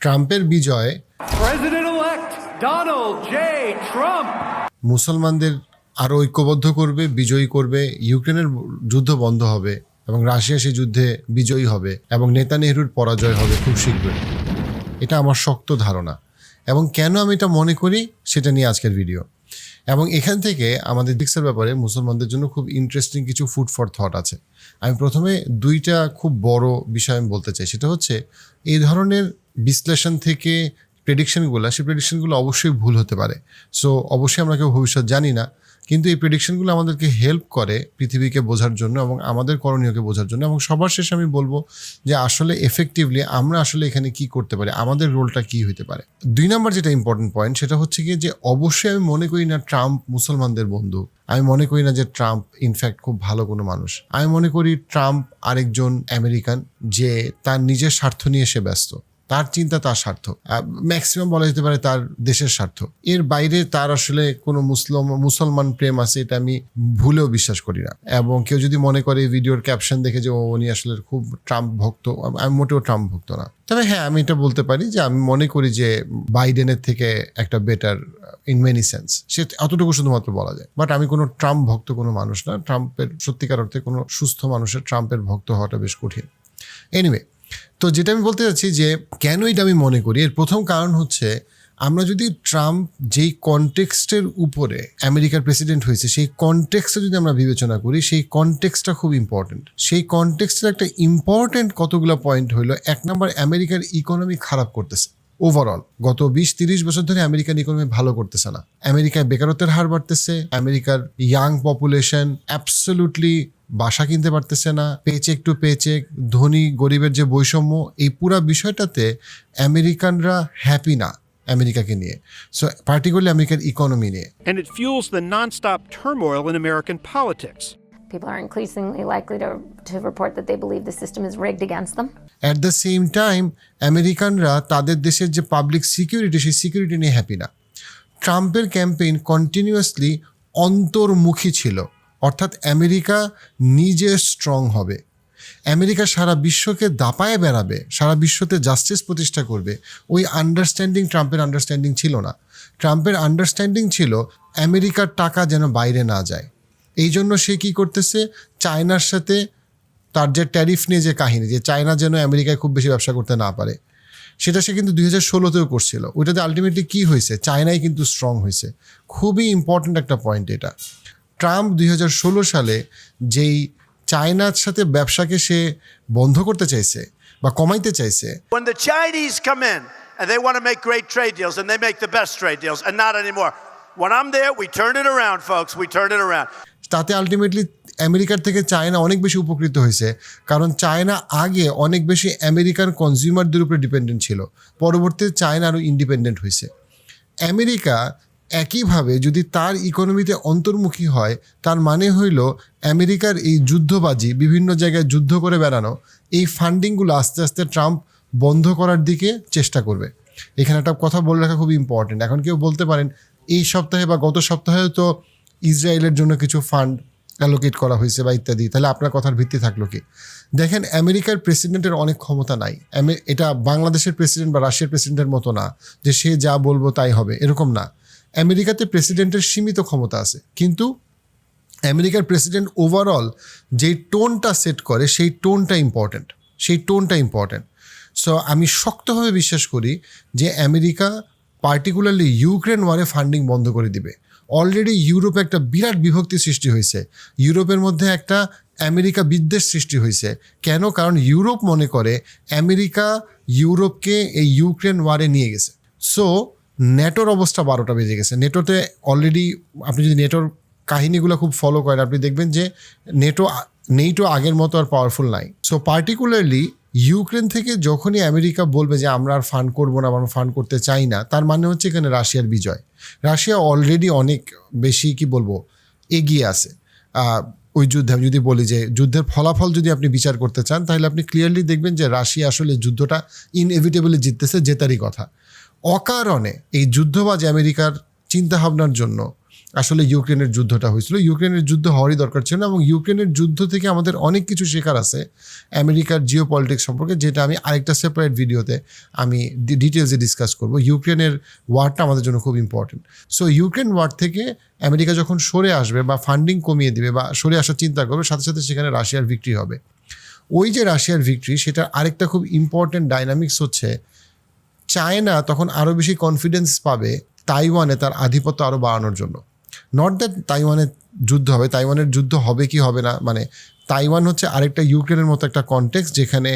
ট্রাম্পের বিজয় মুসলমানদের আরও ঐক্যবদ্ধ করবে, বিজয়ী করবে, ইউক্রেনের যুদ্ধ বন্ধ হবে এবং রাশিয়া সেই যুদ্ধে বিজয়ী হবে এবং নেতানিয়াহুর পরাজয় হবে খুব শীঘ্রই। এটা আমার শক্ত ধারণা। এবং কেন আমি এটা মনে করি সেটা নিয়ে আজকের ভিডিও। এবং এখান থেকে আমাদের দিক্সের ব্যাপারে মুসলমানদের জন্য খুব ইন্টারেস্টিং কিছু ফুড ফর থট আছে। আমি প্রথমে দুইটা খুব বড় বিষয় আমি বলতে চাই। সেটা হচ্ছে এই ধরনের বিশ্লেষণ থেকে সেই প্রেডিকশনগুলো অবশ্যই ভুল হতে পারে। সো অবশ্যই আমরা কেউ ভবিষ্যৎ জানি না, কিন্তু এই প্রেডিকশনগুলো আমাদেরকে হেল্প করে পৃথিবীকে বোঝার জন্য এবং আমাদের করণীয়কে বোঝার জন্য। এবং সবার শেষে আমি বলবো যে আসলে এফেক্টিভলি আমরা আসলে এখানে কি করতে পারি, আমাদের রোলটা কি হতে পারে। 2 নম্বর যেটা ইম্পর্টেন্ট পয়েন্ট সেটা হচ্ছে কি যে অবশ্যই আমি মনে করি না ট্রাম্প মুসলমানদের বন্ধু। আমি মনে করি না যে ট্রাম্প ইনফ্যাক্ট খুব ভালো কোনো মানুষ। আমি মনে করি ট্রাম্প আরেকজন আমেরিকান যে তার নিজের স্বার্থ নিয়ে সে ব্যস্ত। তার চিন্তা, তার স্বার্থ, ম্যাক্সিমাম বলা যেতে পারে তার দেশের স্বার্থ। এর বাইরে তার আসলে কোনো মুসলমান প্রেম আছে এটা আমি ভুলেও বিশ্বাস করি না। এবং কেউ যদি মনে করে ভিডিওর ক্যাপশন দেখে যে উনি আসলে খুব ট্রাম্প ভক্ত, আমি মোটেও ট্রাম্প ভক্ত না। তবে হ্যাঁ, আমি এটা বলতে পারি যে আমি মনে করি যে বাইডেনের থেকে একটা বেটার ইন মেনি সেন্স, সে অতটুকু শুধুমাত্র বলা যায়। বাট আমি কোনো ট্রাম্প ভক্ত কোনো মানুষ না। ট্রাম্পের সত্যিকার অর্থে কোনো সুস্থ মানুষের ট্রাম্পের ভক্ত হওয়াটা বেশ কঠিন। এনিওয়ে, তো যেটা আমি বলতে চাচ্ছি যে কেন এটা আমি মনে করি, এর প্রথম কারণ হচ্ছে আমরা যদি ট্রাম্প যেই কনটেক্সটের উপরে আমেরিকার প্রেসিডেন্ট হয়েছে সেই কনটেক্সটে যদি আমরা বিবেচনা করি, সেই কনটেক্সটটা খুব ইম্পর্টেন্ট। সেই কনটেক্সটের একটা ইম্পর্টেন্ট কতগুলো পয়েন্ট হলো, 1 নম্বর, আমেরিকার ইকোনমি খারাপ করতেছে ওভারঅল। গত 20-30 বছর ধরে আমেরিকান ইকোনমি ভালো করতেছে না। আমেরিকায় বেকারত্বের হার বাড়তেছে, আমেরিকার ইয়াং পপুলেশন অ্যাবসলিউটলি বাসা কিনতে পারতেছে না, পেচেক টু পেচেক, ধনী গরিবের যে বৈষম্য, এই পুরো বিষয়টাতে আমেরিকানরা হ্যাপি না আমেরিকাকে নিয়ে। সো পার্টিকুলারলি আমেরিকার ইকোনমি নিয়ে। And it fuels the nonstop turmoil in American politics. People are increasingly likely to report that they believe the system is rigged against them. At the same time, আমেরিকানরা তাদের দেশের যে public security, সেই security নিয়ে happy না। ট্রাম্পের campaign continuously অন্তর্মুখী ছিল, অর্থাৎ আমেরিকা নিজে স্ট্রং হবে, আমেরিকা সারা বিশ্বকে দাপায়ে বেড়াবে, সারা বিশ্বতে জাস্টিস প্রতিষ্ঠা করবে। ওই আন্ডারস্ট্যান্ডিং ট্রাম্পের আন্ডারস্ট্যান্ডিং ছিল না। ট্রাম্পের আন্ডারস্ট্যান্ডিং ছিল আমেরিকার টাকা যেন বাইরে না যায়। এই জন্য সে কী করতেছে, চায়নার সাথে তার যে ট্যারিফ নিয়ে যে কাহিনী, যে চায়না যেন আমেরিকায় খুব বেশি ব্যবসা করতে না পারে, সেটা সে কিন্তু 2016তেও করছিল। ওইটাতে আলটিমেটলি কী হয়েছে, চায়নাই কিন্তু স্ট্রং হয়েছে। খুবই ইম্পর্ট্যান্ট একটা পয়েন্ট এটা। ট্রাম্প 2016 সালে যেই চায়নার সাথে ব্যবসাকে সে বন্ধ করতে চাইছে বা কমাইতে চাইছে, When the Chinese come in and they want to make great trade deals and they make the best trade deals and not anymore. When I'm there, we turn it around, folks. We turn it around. তাতে ultimately আমেরিকার থেকে China অনেক বেশি উপকৃত হয়েছে, কারণ China আগে অনেক বেশি আমেরিকান কনজিউমারদের উপরে ডিপেন্ডেন্ট ছিল। পরবর্তীতে চায়না আরও ইন্ডিপেন্ডেন্ট হয়েছে। আমেরিকা একইভাবে যদি তার ইকোনমিতে অন্তর্মুখী হয়, তার মানে হইল আমেরিকার এই যুদ্ধবাজি, বিভিন্ন জায়গায় যুদ্ধ করে বেড়ানো, এই ফান্ডিংগুলো আস্তে আস্তে ট্রাম্প বন্ধ করার দিকে চেষ্টা করবে। এখানে একটা কথা বলে রাখা খুব ইম্পর্টেন্ট। এখন কেউ বলতে পারেন এই সপ্তাহে বা গত সপ্তাহেও তো ইসরায়েলের জন্য কিছু ফান্ড অ্যালোকেট করা হয়েছে বা ইত্যাদি, তাহলে আপনার কথার ভিত্তি থাকলো কি? দেখেন, আমেরিকার প্রেসিডেন্টের অনেক ক্ষমতা নাই। এটা বাংলাদেশের প্রেসিডেন্ট বা রাশিয়ার প্রেসিডেন্টের মতো না যে সে যা বলবো তাই হবে, এরকম না। আমেরিকাতে প্রেসিডেন্টের সীমিত ক্ষমতা আছে, কিন্তু আমেরিকার প্রেসিডেন্ট ওভারঅল যেই টোনটা সেট করে সেই টোনটা ইম্পর্ট্যান্ট। সো আমি শক্তভাবে বিশ্বাস করি যে আমেরিকা পার্টিকুলারলি ইউক্রেন ওয়ারে ফান্ডিং বন্ধ করে দিবে। অলরেডি ইউরোপে একটা বিরাট বিভক্তি সৃষ্টি হয়েছে, ইউরোপের মধ্যে একটা আমেরিকা বিদ্বেষ সৃষ্টি হয়েছে। কেন? কারণ ইউরোপ মনে করে আমেরিকা ইউরোপকে এই ইউক্রেন ওয়ারে নিয়ে গেছে। সো নেটোর অবস্থা 12টা বেজে গেছে। নেটোতে অলরেডি আপনি যদি নেটোর কাহিনীগুলো খুব ফলো করেন, আপনি দেখবেন যে নেটো আগের মতো আর পাওয়ারফুল নাই। সো পার্টিকুলারলি ইউক্রেন থেকে যখনই আমেরিকা বলবে যে আমরা আর ফান্ড করবো না, আমরা ফান্ড করতে চাই না, তার মানে হচ্ছে এখানে রাশিয়ার বিজয়। রাশিয়া অলরেডি অনেক বেশি এগিয়ে আছে ওই যুদ্ধে। আমি যদি বলি যে যুদ্ধের ফলাফল যদি আপনি বিচার করতে চান, তাহলে আপনি ক্লিয়ারলি দেখবেন যে রাশিয়া আসলে যুদ্ধটা ইনএভিটেবলি জিততেছে, জেতারই কথা। অকারণে এই যুদ্ধবাজ আমেরিকার চিন্তাভাবনার জন্য আসলে ইউক্রেনের যুদ্ধটা হয়েছিল। ইউক্রেনের যুদ্ধ হওয়ারই দরকার ছিল না, এবং ইউক্রেনের যুদ্ধ থেকে আমাদের অনেক কিছু শেখার আছে আমেরিকার জিও পলিটিক্স সম্পর্কে, যেটা আমি আরেকটা সেপারেট ভিডিওতে আমি ডিটেলসে ডিসকাস করব। ইউক্রেনের ওয়ারটা আমাদের জন্য খুব ইম্পর্টেন্ট। সো ইউক্রেন ওয়ার থেকে আমেরিকা যখন সরে আসবে বা ফান্ডিং কমিয়ে দিবে বা সরে আসার চিন্তা করবে, সাথে সাথে সেখানে রাশিয়ার ভিক্টরি হবে। ওই যে রাশিয়ার ভিক্টরি, সেটার আরেকটা খুব ইম্পর্টেন্ট ডাইনামিক্স হচ্ছে চায়না তখন আরও বেশি কনফিডেন্স পাবে তাইওয়ানে তার আধিপত্য আরও বাড়ানোর জন্য। নট দ্যাট তাইওয়ানের যুদ্ধ হবে, তাইওয়ানের যুদ্ধ হবে কি হবে না, মানে তাইওয়ান হচ্ছে আরেকটা ইউক্রেনের মতো একটা কনটেক্সট, যেখানে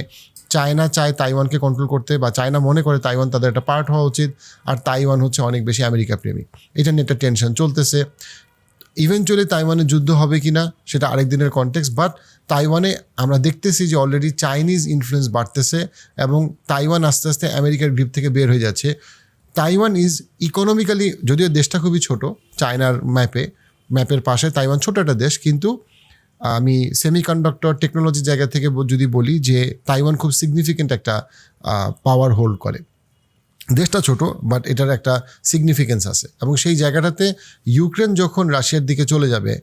চায়না চায় তাইওয়ানকে কন্ট্রোল করতে, বা চায়না মনে করে তাইওয়ান তাদের একটা পার্ট হওয়া উচিত, আর তাইওয়ান হচ্ছে অনেক বেশি আমেরিকা প্রেমী। এটা নিয়ে একটা টেনশন চলতেছে। ইভেনচুয়ালি তাইওয়ানের যুদ্ধ হবে কি না সেটা আরেক দিনের কনটেক্সট, বাট তাইওয়ানে আমরা দেখতেছি যে অলরেডি চাইনিজ ইনফ্লুয়েন্স বাড়তেছে এবং তাইওয়ান আস্তে আস্তে আমেরিকার গ্রিপ থেকে বের হয়ে যাচ্ছে। তাইওয়ান ইজ ইকোনমিক্যালি, যদিও দেশটা খুবই ছোট, চায়নার ম্যাপের পাশে তাইওয়ান ছোট একটা দেশ, কিন্তু আমি সেমিকন্ডাক্টর টেকনোলজির জায়গা থেকে যদি বলি যে তাইওয়ান খুব সিগনিফিকেন্ট একটা পাওয়ার হোল্ড করে। দেশটা ছোট, বাট এটার একটা সিগনিফিকেন্স আছে, এবং সেই জায়গাটাতে ইউক্রেন যখন রাশিয়ার দিকে চলে যাবে,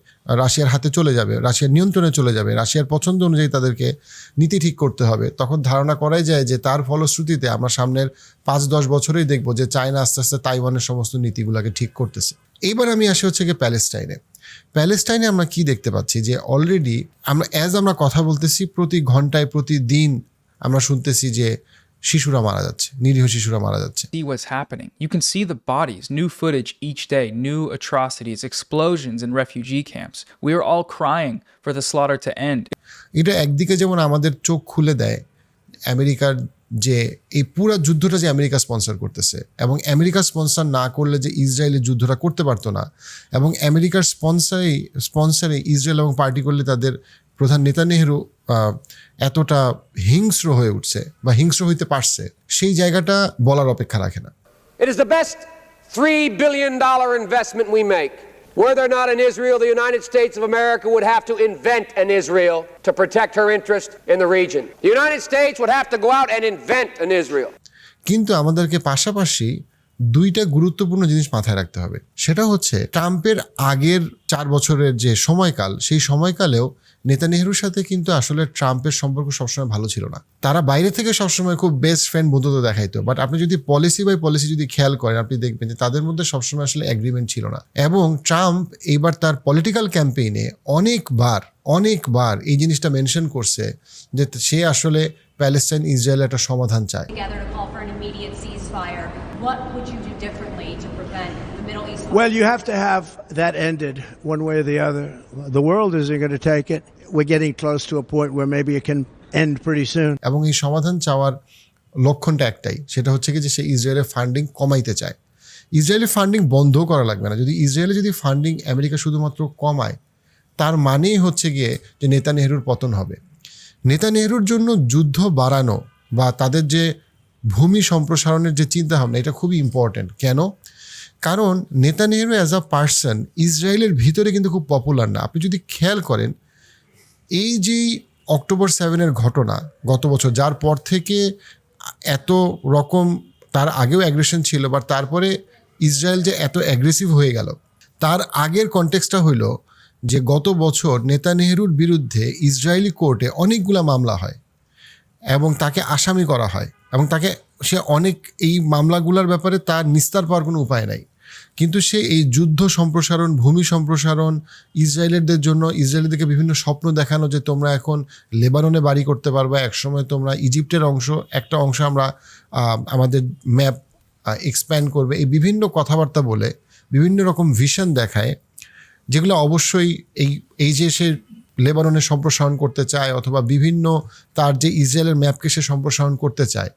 রাশিয়ার হাতে চলে যাবে, রাশিয়ার নিয়ন্ত্রণে চলে যাবে, রাশিয়ার পছন্দ অনুযায়ী তাদেরকে নীতি ঠিক করতে হবে, তখন ধারণা করাই যায় যে তার ফলশ্রুতিতে আমরা সামনের 5-10 বছরেই দেখব যে চায়না আস্তে আস্তে তাইওয়ানের সমস্ত নীতিগুলোকে ঠিক করতেছে। এইবার আমি আসি হচ্ছে গিয়ে প্যালেস্টাইনে আমরা কি দেখতে পাচ্ছি যে অলরেডি আমরা কথা বলতেছি, প্রতি ঘন্টায় প্রতিদিন আমরা শুনতেছি যে শিশুরা মারা যাচ্ছে, নিরীহ শিশুরা মারা যাচ্ছে। See what's happening. You can see the bodies, new footage each day, new atrocities, explosions in refugee camps. We are all crying for the slaughter to end. এটা একদিকে যেমন আমাদের চোখ খুলে দেয় আমেরিকার যে এই পুরো যুদ্ধটা যে আমেরিকা স্পন্সর করতেছে, এবং আমেরিকা স্পন্সর না করলে যে ইসরায়েলের যুদ্ধটা করতে পারতো না, এবং আমেরিকার স্পন্সরে ইসরায়েল এবং পার্টিকুলারলি তাদের প্রধান নেতানিয়াহু এতটা হিংস্র হয়ে উঠছে বা হিংস্র হইতে পারছে, সেই জায়গাটা বলার অপেক্ষা রাখে না। It is the best $3 billion investment we make. Were there not an Israel, the United States of America would have to invent an Israel to protect her interest in the region. The United States would have to go out and invent an Israel. কিন্তু আমাদেরকে পাশাপাশি দুইটা গুরুত্বপূর্ণ জিনিস মাথায় রাখতে হবে। সেটা হচ্ছে ট্রাম্পের আগের 4 বছরের যে সময়কাল, সেই সময়কালেও নেতানিয়াহুর সাথে কিন্তু আসলে ট্রাম্পের সম্পর্ক সবসময় ভালো ছিল না। তারা বাইরে থেকে সবসময় খুব বেস্ট ফ্রেন্ড বন্ধুত্ব দেখাইতো, বাট আপনি যদি পলিসি বাই পলিসি যদি খেয়াল করেন, আপনি দেখবেন যে তাদের মধ্যে সবসময় আসলে এগ্রিমেন্ট ছিল না। এবং ট্রাম্প এইবার তার পলিটিক্যাল ক্যাম্পেইনে অনেকবার এই জিনিসটা মেনশন করছে যে সে আসলে প্যালেস্টাইন ইসরায়েলের একটা সমাধান চায়। Together to call for an immediate ceasefire. What would you do differently to prevent the Middle East? Well, you have to have that ended one way or the other. The world isn't going to take it. We're getting close to a point where maybe it can end pretty soon. এবং এই সমাধান চাওয়ার লক্ষণটা একটাই, সেটা হচ্ছে কি যে সে ইসরায়েলের ফান্ডিং কমাইতে চায়। ইসরায়েলের ফান্ডিং বন্ধ করা লাগবে না। যদি ফান্ডিং আমেরিকা শুধুমাত্র কমায়, তার মানেই হচ্ছে গিয়ে যে নেতানিয়াহুর পতন হবে। নেতানিয়াহুর জন্য যুদ্ধ বাড়ানো বা তাদের যে ভূমি সম্প্রসারণের যে চিন্তাভাবনা, এটা খুবই ইম্পর্ট্যান্ট। কেন? কারণ নেতানিয়াহু অ্যাজ আ পার্সন ইসরায়েলের ভিতরে কিন্তু খুব পপুলার না। আপনি যদি খেয়াল করেন, এই যে অক্টোবর 7-এর ঘটনা গত বছর, যার পর থেকে এত রকম, তার আগেও অ্যাগ্রেশন ছিল, বাট তারপরে ইসরায়েল যে এত অ্যাগ্রেসিভ হয়ে গেল, তার আগের কনটেক্সটটা হইল যে গত বছর নেতানিয়াহুর বিরুদ্ধে ইসরায়েলি কোর্টে অনেকগুলা মামলা হয় এবং তাকে আসামি করা হয়, এবং সে এই মামলাগুলোর ব্যাপারে তার নিস্তার পাওয়ার কোনো উপায় নাই। কিন্তু সে এই যুদ্ধ সম্প্রসারণ, ভূমি সম্প্রসারণ, ইসরায়েলিদেরকে বিভিন্ন স্বপ্ন দেখানো যে তোমরা এখন লেবাননে বাড়ি করতে পারবে, একসময় তোমরা ইজিপ্টের একটা অংশ আমরা আমাদের ম্যাপ এক্সপ্যান্ড করবে, এই বিভিন্ন কথাবার্তা বলে বিভিন্ন রকম ভিশন দেখায়, যেগুলো অবশ্যই এই যে সে লেবাননের সম্প্রসারণ করতে চায়, অথবা বিভিন্ন তার যে ইসরায়েলের ম্যাপকে সে সম্প্রসারণ করতে চায়,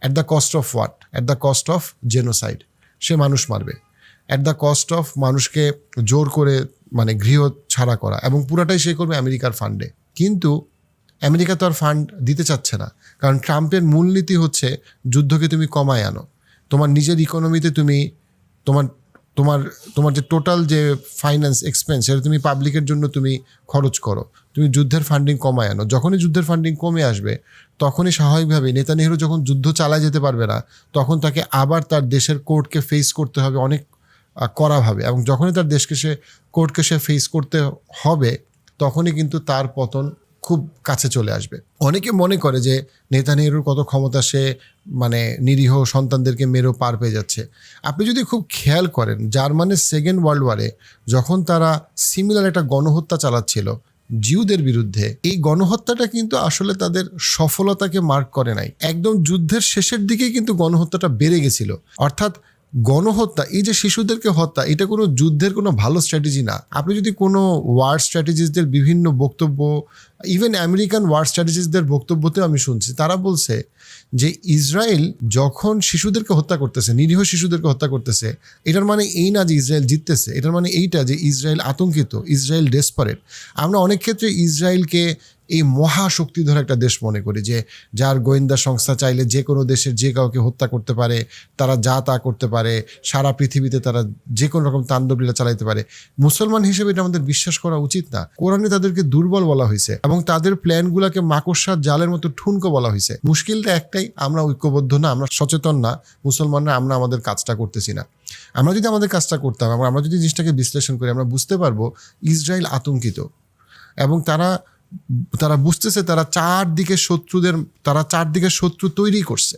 at the cost of what? At the cost of genocide. সে মানুষ মারবে, অ্যাট দ্য কস্ট অফ মানুষকে জোর করে গৃহ ছাড়া করা, এবং পুরাটাই সে করবে আমেরিকার ফান্ডে। কিন্তু আমেরিকা তো আর ফান্ড দিতে চাচ্ছে না, কারণ ট্রাম্পের মূলনীতি হচ্ছে যুদ্ধকে তুমি কমায় আনো, তোমার নিজের ইকোনমিতে তুমি তোমার যে টোটাল যে ফাইন্যান্স এক্সপেন্স, সেটা তুমি পাবলিকের জন্য তুমি খরচ করো, তুমি যুদ্ধের ফান্ডিং কমায় আনো। যখনই যুদ্ধের ফান্ডিং কমে আসবে, তখনই স্বাভাবিকভাবে নেতানিয়াহু যখন যুদ্ধ চালায় যেতে পারবে না, তখন তাকে আবার তার দেশের কোর্টকে ফেস করতে হবে অনেক কড়াভাবে, এবং যখনই তার দেশকে সে কোর্টকে সে ফেস করতে হবে তখনই কিন্তু তার পতন খুব কাছে চলে আসবে। অনেকে মনে করে যে নেতানিয়াহুর কত ক্ষমতা, সে মানে নিরীহ সন্তানদেরকে মেরেও পার পেয়ে যাচ্ছে। আপনি যদি খুব খেয়াল করেন, জার্মানির সেকেন্ড ওয়ার্ল্ড ওয়ারে যখন তারা সিমিলার একটা গণহত্যা চালাচ্ছিল জিউদের বিরুদ্ধে, এই গণহত্যাটা কিন্তু আসলে তাদের সফলতাকে মার্ক করে নাই। একদম যুদ্ধের শেষের দিকেই কিন্তু গণহত্যাটা বেড়ে গেছিল। অর্থাৎ গণহত্যা, এই যে শিশুদেরকে হত্যা, এটা কোনো যুদ্ধের কোনো ভালো স্ট্র্যাটেজি না। আপনি যদি কোনো ওয়ার স্ট্র্যাটেজিস্টদের বিভিন্ন বক্তব্য, ইভেন আমেরিকান ওয়ার স্ট্র্যাটেজিস্টদের বক্তব্যতেও আমি শুনছি, তারা বলছে যে ইসরায়েল যখন শিশুদেরকে হত্যা করতেছে, নিরীহ শিশুদেরকে হত্যা করতেছে, এটার মানে এই না যে ইসরায়েল জিততেছে, এটার মানে এইটা যে ইসরায়েল আতঙ্কিত, ইসরায়েল ডেসপারেট। আমরা অনেক ক্ষেত্রে ইসরায়েলকে এই মহাশক্তিধর একটা দেশ মনে করি, যে যার গোয়েন্দা সংস্থা চাইলে যে কোনো দেশের যে কাউকে হত্যা করতে পারে, তারা যা তা করতে পারে, সারা পৃথিবীতে তারা যে কোনো রকম তাণ্ডবলীলা চালাইতে পারে। মুসলমান হিসেবে এটা আমাদের বিশ্বাস করা উচিত না। কোরআনে তাদেরকে দুর্বল বলা হয়েছে এবং তাদের প্ল্যানগুলোকে মাকড়সার জালের মতো ঠুনকো বলা হয়েছে। মুশকিলটা একটাই, আমরা ঐক্যবদ্ধ না, আমরা সচেতন না মুসলমানরা, আমরা আমাদের কাজটা করতেছি না। আমরা যদি আমাদের কাজটা করতাম, আমরা যদি জিনিসটাকে বিশ্লেষণ করি, আমরা বুঝতে পারবো ইসরায়েল আতঙ্কিত এবং তারা বুঝতেছে তারা চারদিকে শত্রু তৈরি করছে,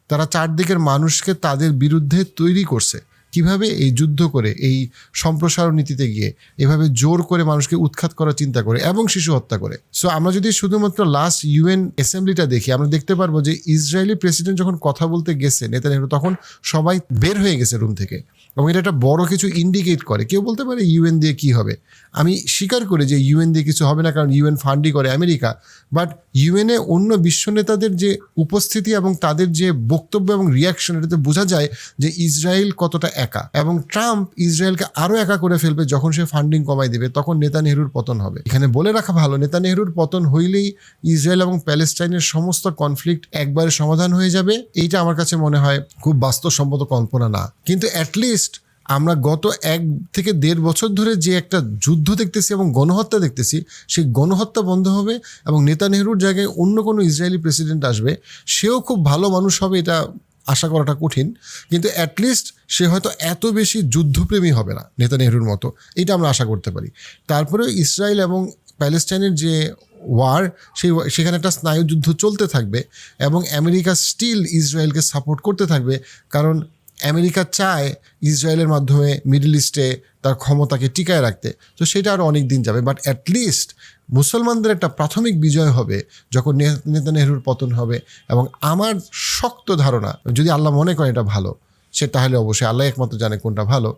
তারা চারদিকের মানুষকে তাদের বিরুদ্ধে তৈরি করছে। কিভাবে? এই যুদ্ধ করে, এই সম্প্রসারণ নীতিতে গিয়ে, এভাবে জোর করে মানুষকে উৎখাত করার চিন্তা করে এবং শিশু হত্যা করে। সো আমরা যদি শুধুমাত্র লাস্ট ইউএন অ্যাসেম্বলিটা দেখি, আমরা দেখতে পারবো যে ইসরায়েলি প্রেসিডেন্ট যখন কথা বলতে গেছে নেতানিয়াহু, তখন সবাই বের হয়ে গেছে রুম থেকে, এবং এটা একটা বড় কিছু ইন্ডিকেট করে। কেউ বলতে পারে ইউএন দিয়ে কি হবে, আমি স্বীকার করি যে ইউএন দিয়ে কিছু হবে না, কারণ ইউএন ফান্ডই করে আমেরিকা। বাট ইউএনএ অন্য বিশ্ব নেতাদের যে উপস্থিতি এবং তাদের যে বক্তব্য এবং রিয়াকশন, এটাতে বোঝা যায় যে ইসরায়েল কতটা একা, এবং ট্রাম্প ইসরায়েলকে আরও একা করে ফেলবে। যখন সে ফান্ডিং কমাই দেবে তখন নেতানিয়াহুর পতন হবে। এখানে বলে রাখা ভালো, নেতানিয়াহুর পতন হইলেই ইসরায়েল এবং প্যালেস্টাইনের সমস্ত কনফ্লিক্ট একবারে সমাধান হয়ে যাবে, এইটা আমার কাছে মনে হয় খুব বাস্তবসম্মত কল্পনা না। কিন্তু অ্যাটলিস্ট আমরা গত 1 থেকে 1.5 বছর ধরে যে একটা যুদ্ধ দেখতেছি এবং গণহত্যা দেখতেছি, সেই গণহত্যা বন্ধ হবে এবং নেতানিয়াহুর জায়গায় অন্য কোনো ইসরায়েলি প্রেসিডেন্ট আসবে, সেও খুব ভালো মানুষ হবে, এটা আশা করাটা কঠিন। কিন্তু অ্যাটলিস্ট সে হয়তো এত বেশি যুদ্ধপ্রেমী হবে না নেতানিয়াহুর মতো, এটা আমরা আশা করতে পারি। তারপরেও ইসরায়েল এবং প্যালেস্টাইনের যে ওয়ার, সেখানে একটা স্নায়ুযুদ্ধ চলতে থাকবে এবং আমেরিকা স্টিল ইসরায়েলকে সাপোর্ট করতে থাকবে, কারণ আমেরিকা চায় ইসরায়েলের মাধ্যমে মিডল ইস্টে তার ক্ষমতাকে টিকায় রাখতে। তো সেটা আরও অনেক দিন যাবে, বাট অ্যাটলিস্ট মুসলমানদের একটা প্রাথমিক বিজয় হবে যখন নেতানিয়াহুর পতন হবে। এবং আমার শক্ত ধারণা, যদি আল্লাহ মনে করে এটা ভালো, সে তাহলে অবশ্যই আল্লাহ একমাত্র জানে কোনটা ভালো,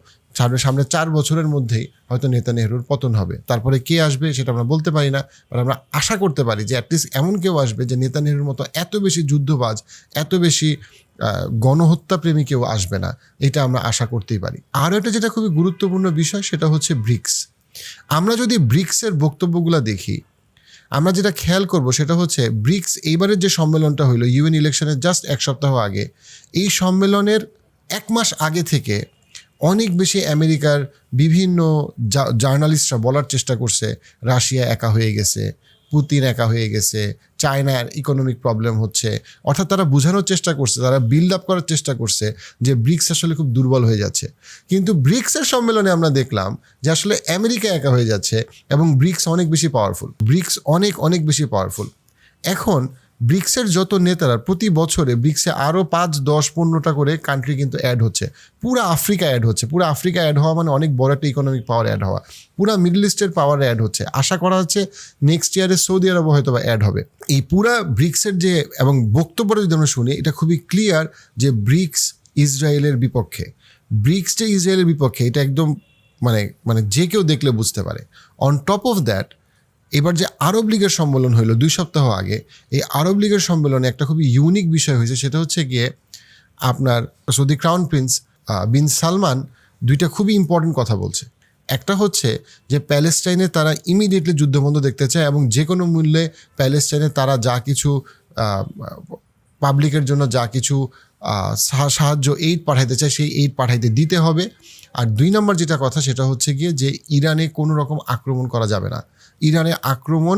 সামনে 4 বছরের মধ্যেই হয়তো নেতানিয়াহুর পতন হবে। তারপরে কে আসবে সেটা আমরা বলতে পারি না, বাট আমরা আশা করতে পারি যে অ্যাটলিস্ট এমন কেউ আসবে যে নেতানিয়াহুর মতো এত বেশি যুদ্ধবাজ, এত বেশি গণহত্যা প্রেমী কেউ আসবে না, এটা আমরা আশা করতেই পারি। আরও একটা যেটা খুবই গুরুত্বপূর্ণ বিষয়, সেটা হচ্ছে ব্রিক্স। আমরা যদি ব্রিক্সের বক্তব্যগুলো দেখি, আমরা যেটা খেয়াল করব সেটা হচ্ছে ব্রিক্স এইবারের যে সম্মেলনটা হইলো ইউএন ইলেকশনের জাস্ট 1 সপ্তাহ আগে, এই সম্মেলনের 1 মাস আগে থেকে অনেক বেশি আমেরিকার বিভিন্ন জার্নালিস্টরা বলার চেষ্টা করছে রাশিয়া একা হয়ে গেছে, পুতিন একা হয়ে গেছে, চায়নার ইকোনমিক প্রবলেম হচ্ছে। অর্থাৎ তারা বোঝানোর চেষ্টা করছে, তারা বিল্ড আপ করার চেষ্টা করছে যে ব্রিক্স আসলে খুব দুর্বল হয়ে যাচ্ছে। কিন্তু ব্রিক্সের সম্মেলনে আমরা দেখলাম যে আসলে আমেরিকা একা হয়ে যাচ্ছে এবং ব্রিক্স অনেক বেশি পাওয়ারফুল, ব্রিক্স অনেক বেশি পাওয়ারফুল। এখন ব্রিক্সের যত নেতারা প্রতি বছরে ব্রিক্সে আরও 5, 10, 15টা করে কান্ট্রি কিন্তু অ্যাড হচ্ছে, পুরো আফ্রিকা অ্যাড হচ্ছে। পুরো আফ্রিকা অ্যাড হওয়া মানে অনেক বড় একটা ইকোনমিক পাওয়ার অ্যাড হওয়া, পুরো মিডল ইস্টের পাওয়ার অ্যাড হচ্ছে। আশা করা হচ্ছে নেক্সট ইয়ারে সৌদি আরব হয়তো বা অ্যাড হবে। এই পুরা ব্রিক্সের যে এবং বক্তব্যটা যদি আমরা শুনি, এটা খুবই ক্লিয়ার যে ব্রিক্স ইসরায়েলের বিপক্ষে, ব্রিক্স যে ইসরায়েলের বিপক্ষে, এটা একদম মানে যে কেউ দেখলে বুঝতে পারে। অন টপ অফ দ্যাট, এবার যে আরব লীগের সম্মেলন হলো 2 সপ্তাহ আগে, এই আরব লীগের সম্মেলনে একটা খুবই ইউনিক বিষয় হয়েছে, সেটা হচ্ছে গিয়ে আপনার সৌদি ক্রাউন প্রিন্স বিন সালমান 2টা খুবই ইম্পর্টেন্ট কথা বলছে। একটা হচ্ছে যে প্যালেস্টাইনে তারা ইমিডিয়েটলি যুদ্ধবন্ধ দেখতে চায় এবং যে কোনো মূল্যে প্যালেস্টাইনে তারা যা কিছু পাবলিকের জন্য যা কিছু সাহায্য এইড পাঠাইতে চায়, সেই এইড পাঠাইতে দিতে হবে। আর 2 নম্বর যেটা কথা, সেটা হচ্ছে গিয়ে যে ইরানে কোনো রকম আক্রমণ করা যাবে না। ইরানে আক্রমণ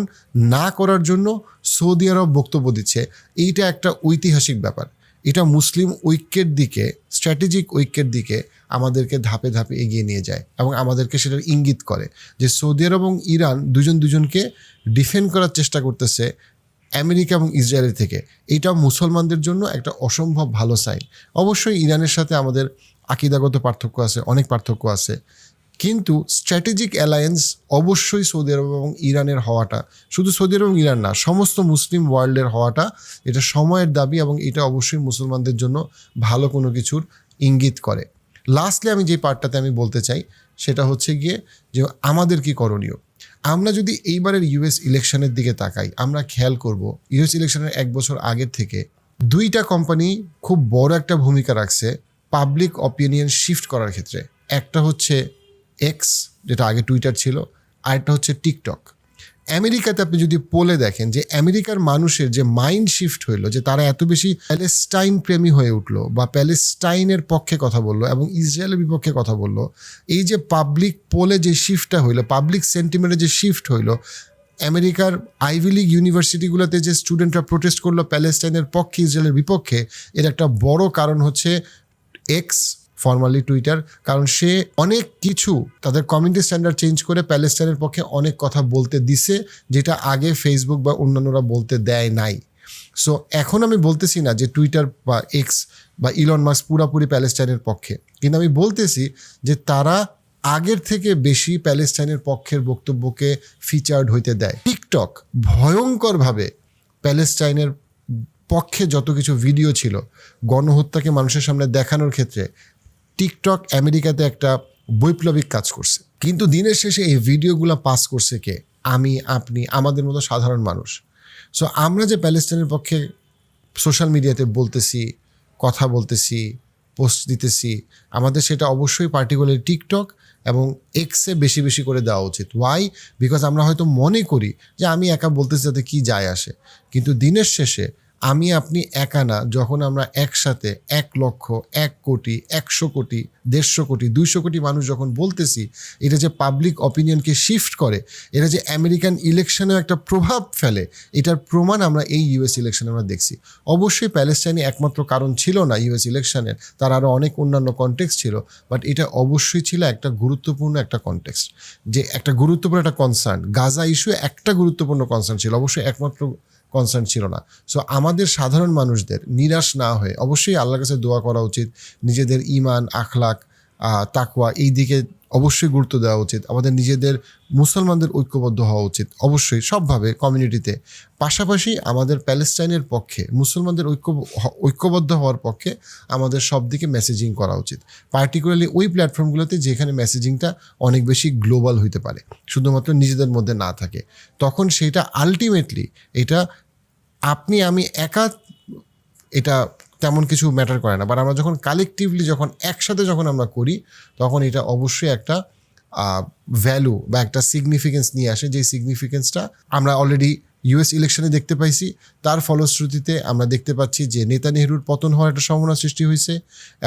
না করার জন্য সৌদি আরব বক্তব্য দিচ্ছে। এইটা একটা ঐতিহাসিক ব্যাপার, এটা মুসলিম ঐক্যের দিকে, স্ট্র্যাটেজিক ঐক্যের দিকে আমাদেরকে ধাপে ধাপে এগিয়ে নিয়ে যায় এবং আমাদেরকে সেটার ইঙ্গিত করে যে সৌদি আরব এবং ইরান দুজনকে ডিফেন্ড করার চেষ্টা করতেছে আমেরিকা এবং ইসরায়েলের থেকে। এটা মুসলমানদের জন্য একটা অসম্ভব ভালো সাইন। অবশ্যই ইরানের সাথে আমাদের আকিদাগত পার্থক্য আছে, অনেক পার্থক্য আছে, কিন্তু স্ট্র্যাটেজিক অ্যালায়েন্স অবশ্যই সৌদি আরব এবং ইরানের হওয়াটা, শুধু সৌদি আরব এবং ইরান না, সমস্ত মুসলিম ওয়ার্ল্ডের হওয়াটা এটা সময়ের দাবি এবং এটা অবশ্যই মুসলমানদের জন্য ভালো কোনো কিছুর ইঙ্গিত করে। লাস্টলি আমি যে পার্টটাতে আমি বলতে চাই সেটা হচ্ছে গিয়ে যে আমাদের কি করণীয়। আমরা যদি এইবারের ইউএস ইলেকশনের দিকে তাকাই, আমরা খেয়াল করব ইউএস ইলেকশনের 1 বছর আগের থেকে 2টা কোম্পানি খুব বড় একটা ভূমিকা রাখছে পাবলিক অপিনিয়ন শিফট করার ক্ষেত্রে। একটা হচ্ছে এক্স, যেটা আগে টুইটার ছিল, আরেকটা হচ্ছে টিকটক। আমেরিকাতে আপনি যদি পোলে দেখেন যে আমেরিকার মানুষের যে মাইন্ড শিফট হইলো, যে তারা এত বেশি প্যালেস্টাইন প্রেমী হয়ে উঠলো বা প্যালেস্টাইনের পক্ষে কথা বললো এবং ইসরায়েলের বিপক্ষে কথা বললো, এই যে পাবলিক পোলে যে শিফটটা হইলো, পাবলিক সেন্টিমেন্টে যে শিফট হইলো, আমেরিকার আইভি লিগ ইউনিভার্সিটিগুলোতে যে স্টুডেন্টরা প্রোটেস্ট করলো প্যালেস্টাইনের পক্ষে, ইসরায়েলের বিপক্ষে, এর একটা বড় কারণ হচ্ছে এক্স, ফর্মালি টুইটার। কারণ সে অনেক কিছু তাদের কমিউনিটি স্ট্যান্ডার্ড চেঞ্জ করে প্যালেস্টাইনের পক্ষে অনেক কথা বলতে দিছে, যেটা আগে ফেসবুক বা অন্যান্যরা বলতে দেয় নাই। সো এখন আমি বলতেছি না যে টুইটার বা এক্স বা ইলন মাস্ক পুরাপুরি প্যালেস্টাইনের পক্ষে, কিন্তু আমি বলতেছি যে তারা আগের থেকে বেশি প্যালেস্টাইনের পক্ষের বক্তব্যকে ফিচার্ড হইতে দেয়। টিকটক ভয়ঙ্করভাবে প্যালেস্টাইনের পক্ষে যত কিছু ভিডিও ছিল গণহত্যাকে মানুষের সামনে দেখানোর ক্ষেত্রে, টিকটক আমেরিকাতে একটা বৈপ্লবিক কাজ করছে। কিন্তু দিনের শেষে এই ভিডিওগুলো পাস করছে কে? আমি, আপনি, আমাদের মতো সাধারণ মানুষ। সো আমরা যে প্যালেস্টাইনের পক্ষে সোশ্যাল মিডিয়াতে বলতেছি, কথা বলতেছি, পোস্ট দিতেছি, আমাদের সেটা অবশ্যই পার্টিকুলারলি টিকটক এবং এক্সে বেশি বেশি করে দেওয়া উচিত। ওয়াই? বিকজ আমরা হয়তো মনে করি যে আমি একা বলতেছি যাতে কী যায় আসে, কিন্তু দিনের শেষে আমি আপনি একা না, যখন আমরা একসাথে 1 লক্ষ, 1 কোটি, 100 কোটি, 150 কোটি, 200 কোটি মানুষ যখন বলতেছি, এটা যে পাবলিক অপিনিয়নকে শিফট করে, এটা যে আমেরিকান ইলেকশনেও একটা প্রভাব ফেলে, এটার প্রমাণ আমরা এই ইউএস ইলেকশনে আমরা দেখছি। অবশ্যই প্যালেস্টাইনে একমাত্র কারণ ছিল না ইউএস ইলেকশনের, তার আরও অনেক অন্যান্য কনটেক্সট ছিল, বাট এটা অবশ্যই ছিল একটা গুরুত্বপূর্ণ একটা কনটেক্সট, যে একটা গুরুত্বপূর্ণ একটা কনসার্ন। গাজা ইস্যু একটা গুরুত্বপূর্ণ কনসার্ন ছিল, অবশ্যই একমাত্র কনসার্ন ছিল না। সো আমাদের সাধারণ মানুষদের নিরাশ না হয়ে অবশ্যই আল্লাহর কাছে দোয়া করা উচিত, নিজেদের ঈমান, আখলাক, তাকওয়া এই দিকে অবশ্যই গুরুত্ব দেওয়া উচিত, আমাদের নিজেদের মুসলমানদের ঐক্যবদ্ধ হওয়া উচিত অবশ্যই সবভাবে কমিউনিটিতে। পাশাপাশি আমাদের প্যালেস্টাইনের পক্ষে, মুসলমানদের ঐক্যবদ্ধ হওয়ার পক্ষে আমাদের সব দিকে মেসেজিং করা উচিত, পার্টিকুলারলি ওই প্ল্যাটফর্মগুলোতে যেখানে মেসেজিংটা অনেক বেশি গ্লোবাল হইতে পারে, শুধুমাত্র নিজেদের মধ্যে না থাকে। তখন সেটা আলটিমেটলি এটা আপনি আমি একা এটা তেমন কিছু ম্যাটার করে না, বাট আমরা যখন কালেকটিভলি, যখন একসাথে যখন আমরা করি, তখন এটা অবশ্যই একটা ভ্যালু বা একটা সিগনিফিকেন্স নিয়ে আসে, যে সিগনিফিকেন্সটা আমরা অলরেডি ইউএস ইলেকশনে দেখতে পাইছি। তার ফলশ্রুতিতে আমরা দেখতে পাচ্ছি যে নেতানিয়াহুর পতন হওয়ার একটা সম্ভাবনা সৃষ্টি হয়েছে,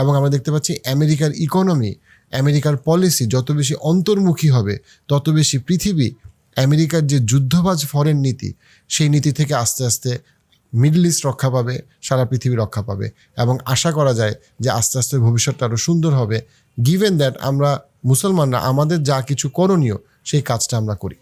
এবং আমরা দেখতে পাচ্ছি আমেরিকার ইকোনমি, আমেরিকার পলিসি যত বেশি অন্তর্মুখী হবে, তত বেশি পৃথিবী আমেরিকার যে যুদ্ধবাজ ফরেন নীতি, সেই নীতি থেকে আস্তে আস্তে মিডল ইস্ট রক্ষা পাবে, সারা পৃথিবী রক্ষা পাবে, এবং আশা করা যায় যে আস্তে আস্তে ভবিষ্যৎটা আরও সুন্দর হবে, গিভেন দ্যাট আমরা মুসলমানরা আমাদের যা কিছু করণীয় সেই কাজটা আমরা করি।